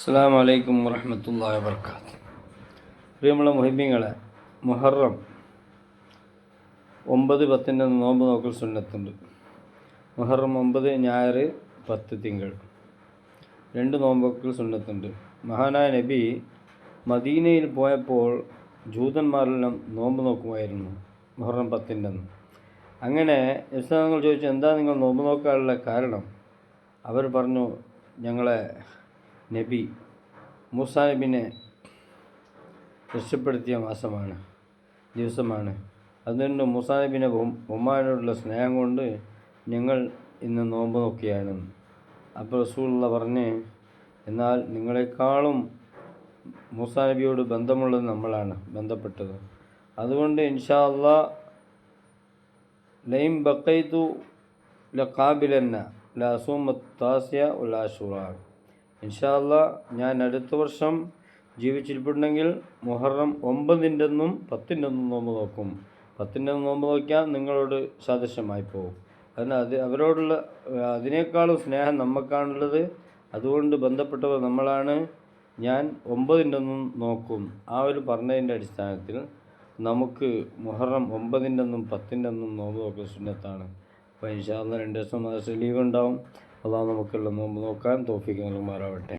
അസ്സലാമു അലൈക്കും വറഹ്മത്തുള്ളാഹി വബറകാതുഹു. പ്രിയമുള്ള മുഹിബ്ബീങ്ങളെ, മുഹറം 9, 10 നോമ്പ് നോക്കൽ സുന്നത്തുണ്ട്. മുഹറം 9 ഞായർ, 10 തിങ്കൾ 2 നോമ്പ് നോക്കൽ സുന്നത്തുണ്ട്. മഹാനായ നബി മദീനയിൽ പോയപ്പോൾ ജൂതന്മാരെല്ലാം നോമ്പ് നോക്കുമായിരുന്നു മുഹറം 10. അങ്ങനെ ഇസ്ലാമികൾ ചോദിച്ചു, എന്താ നിങ്ങൾ നോമ്പ് നോക്കാനുള്ള കാരണം? അവർ പറഞ്ഞു, ഞങ്ങളെ നബി മൂസാ നബിനെ രക്ഷപ്പെടുത്തിയ ദിവസമാണ്. അതുകൊണ്ട് മൂസാ നബിനെ ബഹുമാനോടുള്ള സ്നേഹം കൊണ്ട് ഞങ്ങൾ ഇന്ന് നോമ്പ് നോക്കുകയാണ്. അപ്പോൾ റസൂലുള്ളാഹി പറഞ്ഞ്, എന്നാൽ നിങ്ങളെക്കാളും മൂസാ നബിയോട് ബന്ധമുള്ളത് നമ്മളാണ് ബന്ധപ്പെട്ടത്. അതുകൊണ്ട് ഇൻഷാ അല്ലാഹ് ലൈൻ ബഖൈതു ലഖാബിലന്ന ലഅസൂമ താസിയ വൽ ആശുറ. ഇൻഷാ അല്ലാഹ് ഞാൻ അടുത്ത വർഷം ജീവിച്ചിരിപ്പുണ്ടെങ്കിൽ മുഹറം 9 10 നോമ്പ് നോക്കും. 10 നോമ്പ് നോക്കിയാൽ നിങ്ങളോട് സാദൃശ്യമായി പോകും. അവരോടുള്ള അതിനേക്കാളും സ്നേഹം നമുക്കാണുള്ളത്. അതുകൊണ്ട് ബന്ധപ്പെട്ടവർ നമ്മളാണ്. ഞാൻ 9 നോക്കും. ആ ഒരു പറഞ്ഞതിൻ്റെ അടിസ്ഥാനത്തിൽ നമുക്ക് മുഹറം 9 10 നോമ്പ് നോക്കൽ സുന്നത്താണ്. അപ്പോൾ ഇൻഷാ അല്ലാഹ് 2 ദിവസം ലീവ് ഉണ്ടാവും. അള്ളാഹു നമുക്കുള്ള നോമ്പ് നോക്കാൻ തൗഫീഖ് നൽകുമാറാവട്ടെ.